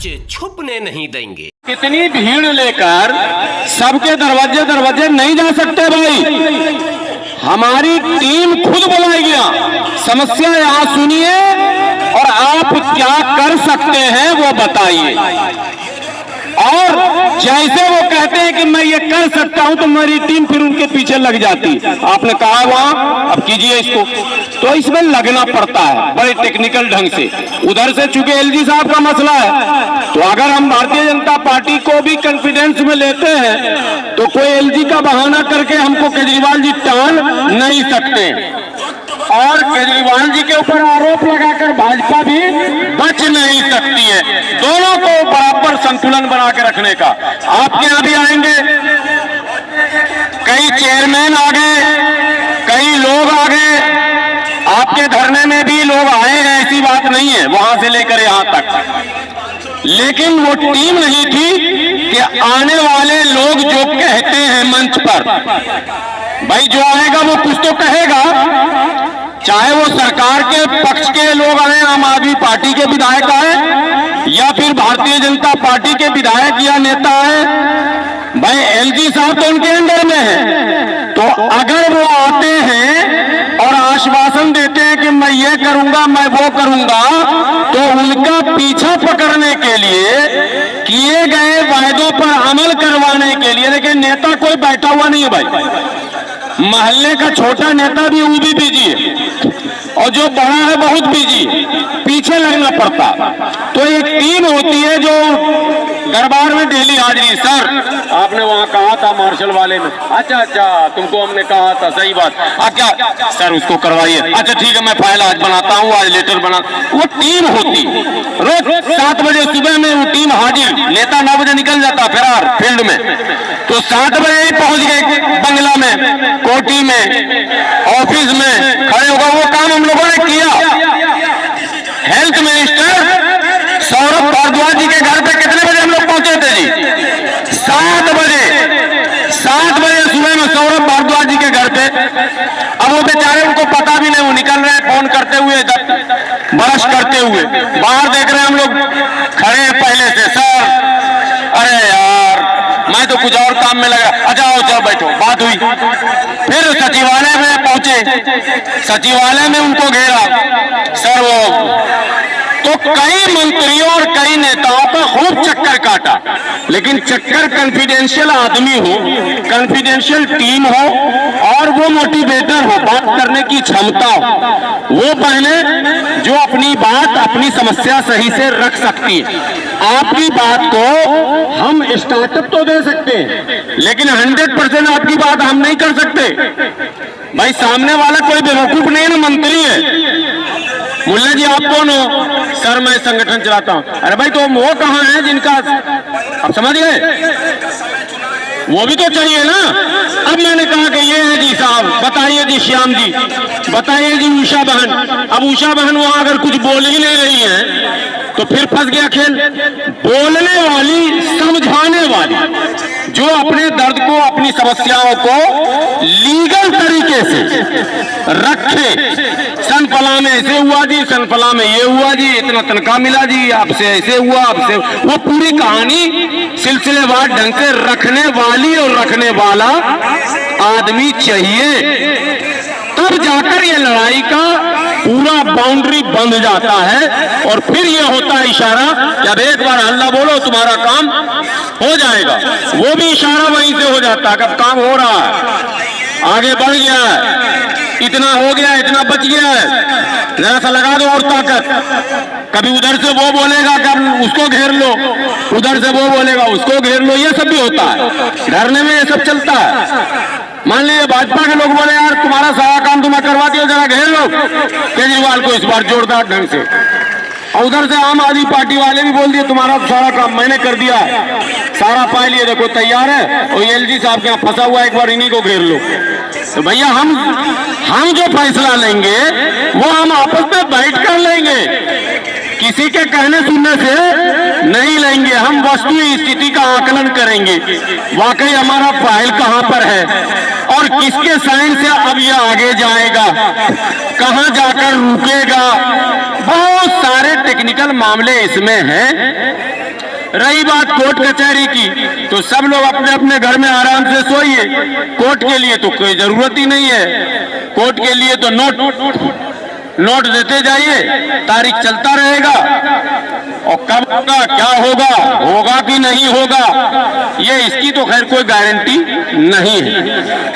सच छुपने नहीं देंगे। कितनी भीड़ लेकर सबके दरवाजे दरवाजे नहीं जा सकते भाई, हमारी टीम खुद बुलाएगी। समस्या यहाँ सुनिए और आप क्या कर सकते हैं वो बताइए। और जैसे वो कहते हैं कि मैं ये कर सकता हूं तो मेरी टीम फिर उनके पीछे लग जाती। आपने कहा वहां अब कीजिए इसको, तो इसमें लगना पड़ता है बड़े टेक्निकल ढंग से। उधर से चूंकि एलजी साहब का मसला है, तो अगर हम भारतीय जनता पार्टी को भी कॉन्फिडेंस में लेते हैं तो कोई एलजी का बहाना करके हमको केजरीवाल जी टाल नहीं सकते। और केजरीवाल जी के ऊपर आरोप लगाकर भाजपा भी बच नहीं सकती है। दोनों को बराबर संतुलन बना के रखने का। आपके यहां भी आएंगे, कई चेयरमैन आ गए, कई लोग आ गए, आपके धरने में भी लोग आए हैं, ऐसी बात नहीं है, वहां से लेकर यहां तक। लेकिन वो टीम नहीं थी कि आने वाले लोग जो कहते हैं मंच पर, भाई जो आएगा वो कुछ तो कहेगा, चाहे वो सरकार के पक्ष के लोग आए, आम आदमी पार्टी के विधायक आए या फिर भारतीय जनता पार्टी के विधायक या नेता आए। भाई एलजी साहब तो उनके अंडर में है, तो अगर वो आते हैं और आश्वासन देते हैं कि मैं ये करूंगा मैं वो करूंगा, तो उनका पीछा पकड़ने के लिए, किए गए वायदों पर अमल करवाने के लिए। लेकिन नेता कोई बैठा हुआ नहीं है भाई, महल्ले का छोटा नेता भी वो भी बिजी है और जो बड़ा है बहुत बिजी, पीछे लगना पड़ता। तो एक टीम होती है जो दरबार में डेली हाजिरी। सर आपने वहां कहा था मार्शल वाले में, अच्छा तुमको हमने कहा था, सही बात, क्या सर उसको करवाइए, अच्छा ठीक है मैं फाइल आज बनाता हूँ, आज लेटर बना। वो टीम होती, रोज 7 बजे सुबह में वो टीम हाजिर। नेता 9 बजे निकल जाता फरार फील्ड में, तो 7 बजे ही पहुंच गए बंगला में, कोठी में, ऑफिस में खड़े होगा। वो काम हम लोगों ने किया। हेल्थ मिनिस्टर सौरभ भारद्वाज जी के घर पे कितने बजे हम लोग पहुंचे थे जी? 7 बजे। 7 बजे सुबह में सौरभ भारद्वाज जी के घर पे। अब वो बेचारे, उनको पता भी नहीं, वो निकल रहे हैं फोन करते हुए, ब्रश करते हुए, बाहर देख रहे हैं हम लोग खड़े हैं पहले से। सर अरे यार मैं तो कुछ और काम में लगा, अच्छा आओ चलो बैठो। बात हुई, फिर सचिवालय में पहुंचे, सचिवालय में उनको घेरा। सर वो तो कई मंत्रियों और कई नेताओं का खूब चक्कर काटा, लेकिन चक्कर कॉन्फिडेंशियल आदमी हो, कॉन्फिडेंशियल टीम हो और वो मोटिवेटर हो, बात करने की क्षमता हो, वो पहले जो अपनी बात, अपनी समस्या सही से रख सकती है। आपकी बात को हम स्टार्टअप तो दे सकते हैं, लेकिन 100% आपकी बात हम नहीं कर सकते। भाई सामने वाला कोई बेवकूफ नहीं है ना, मंत्री है। मुल्ला जी आप कौन हो? सर मैं संगठन चलाता हूं। अरे भाई तो वो कहां है जिनका, आप समझ गए, वो भी तो चाहिए ना। अब मैंने कहा कि ये है जी साहब, बताइए जी श्याम जी, बताइए जी उषा बहन। अब उषा बहन वहां अगर कुछ बोल ही नहीं रही है तो फिर फंस गया खेल। बोलने वाली, समझाने वाली, जो अपने दर्द को, अपनी समस्याओं को लीगल तरीके से रखे। सनफला में ऐसे हुआ जी, सनफला में ये हुआ जी, इतना तनख्वाह मिला जी, आपसे ऐसे हुआ, आपसे, वो पूरी कहानी सिलसिलेवार ढंग से रखने वाली और रखने वाला आदमी चाहिए। तब जाकर ये लड़ाई का पूरा बाउंड्री बंध जाता है और फिर ये होता है इशारा, जब एक बार हल्ला बोलो तुम्हारा काम हो जाएगा। वो भी इशारा वहीं से हो जाता है, कब काम हो रहा है, आगे बढ़ गया है, इतना हो गया, इतना बच गया है, जरा सा लगा दो और ताकत। कभी उधर से वो बोलेगा कि उसको घेर लो, उधर से वो बोलेगा उसको घेर लो, ये सब भी होता है धरने में, ये सब चलता है। मान लीजिए भाजपा के लोग बोले यार तुम्हारा सारा काम तुम्हें करवा दिया, जरा घेर लो केजरीवाल को इस बार जोरदार ढंग से। और उधर से आम आदमी पार्टी वाले भी बोल दिए तुम्हारा सारा काम मैंने कर दिया है, सारा फाइल ये देखो तैयार है, और एलजी साहब के यहाँ फंसा हुआ है, एक बार इन्हीं को घेर लो। तो भैया हम जो फैसला लेंगे वो हम आपस में बैठ कर लेंगे, किसी के कहने सुनने से नहीं लेंगे। हम वस्तु स्थिति का आकलन करेंगे, वाकई हमारा फाइल कहां पर है और किसके साइन से अब यह आगे जाएगा, कहां जाकर रुकेगा। बहुत सारे टेक्निकल मामले इसमें हैं। रही बात कोर्ट कचहरी की, तो सब लोग अपने अपने घर में आराम से सोइए। कोर्ट के लिए तो कोई जरूरत ही नहीं है। कोर्ट के लिए तो नोट देते जाइए, तारीख चलता रहेगा, और कब होगा क्या होगा कि नहीं होगा, ये इसकी तो खैर कोई गारंटी नहीं है।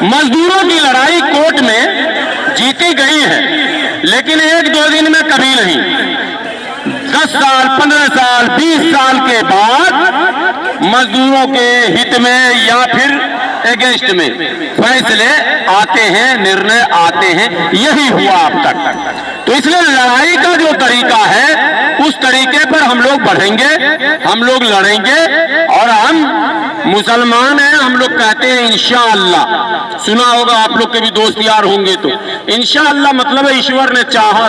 मजदूरों की लड़ाई कोर्ट में जीती गई है, लेकिन 1-2 दिन में कभी नहीं। 10 साल, 15 साल, 20 साल के बाद मजदूरों के हित में या फिर अगेंस्ट में फैसले आते हैं, निर्णय आते हैं। यही हुआ अब तक। तो इसलिए लड़ाई का जो तरीका है, उस तरीके पर हम लोग बढ़ेंगे, हम लोग लड़ेंगे, और हम मुसलमान हैं। हम लोग कहते हैं इंशाअल्लाह, सुना होगा आप लोग के भी दोस्त यार होंगे, तो इंशाअल्लाह मतलब है ईश्वर ने चाहा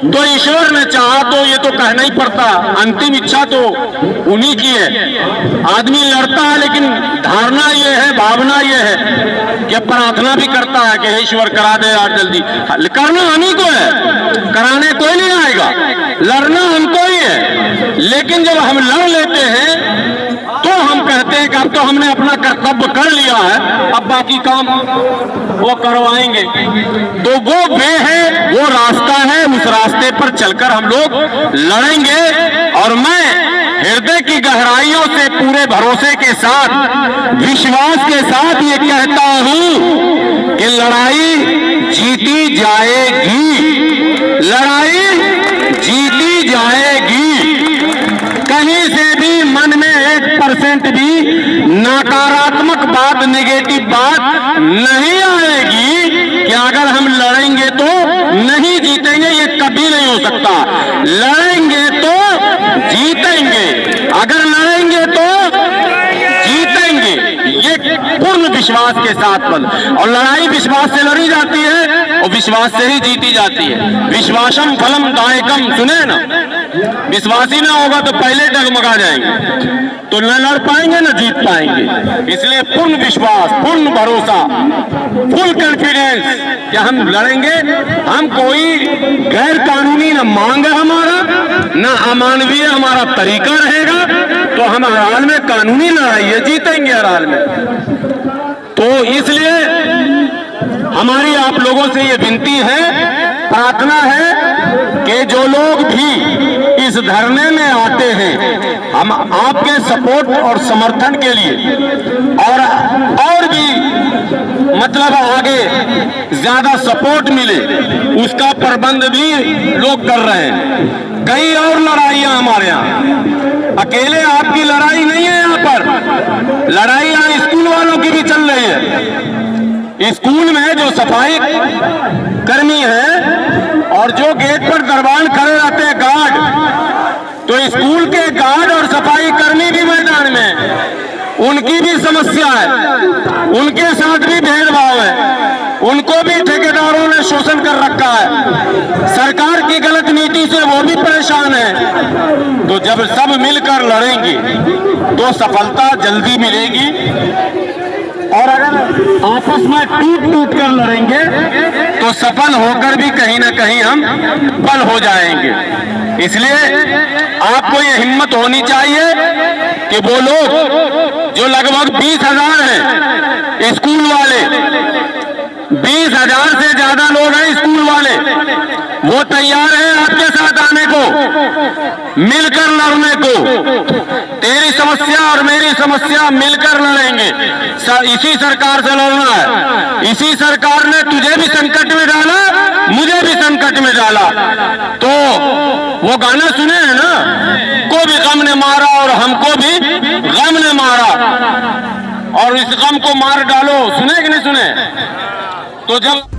तो ईश्वर ने चाहा तो, ये तो कहना ही पड़ता। अंतिम इच्छा तो उन्हीं की है। आदमी लड़ता है, लेकिन धारणा ये है, भावना ये है कि प्रार्थना भी करता है कि ईश्वर करा दे यार जल्दी। करना हमी को है, कराने कोई नहीं आएगा, लड़ना हमको ही है। लेकिन जब हम लड़ लेते हैं तो हम कहते हैं कि अब तो हमने अपना कर्तव्य कर लिया है, अब बाकी काम वो करवाएंगे। तो वो वे है, वो रास्ता है, उस रास्ते पर चलकर हम लोग लड़ेंगे। और मैं हृदय की गहराइयों से पूरे भरोसे के साथ, विश्वास के साथ ये कहता हूं कि लड़ाई जीती जाएगी, लड़ाई जीती जाएगी। कहीं से भी मन में 1% भी नकारात्मक बात, नेगेटिव बात नहीं आएगी कि अगर हम लड़ेंगे तो नहीं जीतेंगे। ये कभी नहीं हो सकता। लड़ेंगे तो जीतेंगे, अगर लड़ेंगे तो जीतेंगे, ये पूर्ण विश्वास के साथ बल। और लड़ाई विश्वास से लड़ी जाती है और विश्वास से ही जीती जाती है। विश्वासम फलम दायकम, सुने ना, विश्वासी ना होगा तो पहले डगमगा जाएंगे, तो न लड़ पाएंगे न जीत पाएंगे। इसलिए पूर्ण विश्वास, पूर्ण भरोसा, फुल कॉन्फिडेंस कि हम लड़ेंगे। हम कोई गैर कानूनी न मांग है हमारा, न अमानवीय हमारा तरीका रहेगा। तो हम हर हाल में कानूनी लड़ाई है, जीतेंगे हर हाल में। तो इसलिए हमारी आप लोगों से ये विनती है, प्रार्थना है कि जो लोग भी इस धरने में आते हैं, हम आपके सपोर्ट और समर्थन के लिए और भी मतलब आगे ज्यादा सपोर्ट मिले, उसका प्रबंध भी लोग कर रहे हैं। कई और लड़ाइयां हमारे यहाँ, अकेले आपकी लड़ाई नहीं है। यहाँ पर लड़ाई यहाँ स्कूल वालों की भी चल रही है। स्कूल में जो सफाई कर्मी है और जो गेट पर दरबान खड़े रहते हैं गार्ड, तो स्कूल के गार्ड और सफाई कर्मी भी मैदान में, उनकी भी समस्या है, उनके साथ भी भेदभाव है, उनको भी ठेकेदारों ने शोषण कर रखा है। सरकार की गलत नीति से वो भी परेशान है। तो जब सब मिलकर लड़ेंगे तो सफलता जल्दी मिलेगी, और अगर आपस में टूट कर लड़ेंगे तो सफल होकर भी कहीं ना कहीं हम विफल हो जाएंगे। इसलिए आपको ये हिम्मत होनी चाहिए कि वो लोग जो लगभग 20,000 हैं स्कूल वाले, 20,000 से ज्यादा लोग हैं स्कूल वाले, वो तैयार हैं आपके साथ आने को, मिलकर लड़ने को। तेरी समस्या और मेरी समस्या मिलकर लड़ेंगे। इसी सरकार से लड़ना है। इसी सरकार ने तुझे भी संकट में डाला, मुझे भी संकट में डाला। तो वो गाना सुने हैं ना, को भी गम ने मारा और हमको भी गम ने मारा, और इस गम को मार डालो, सुने कि नहीं सुने? तो जब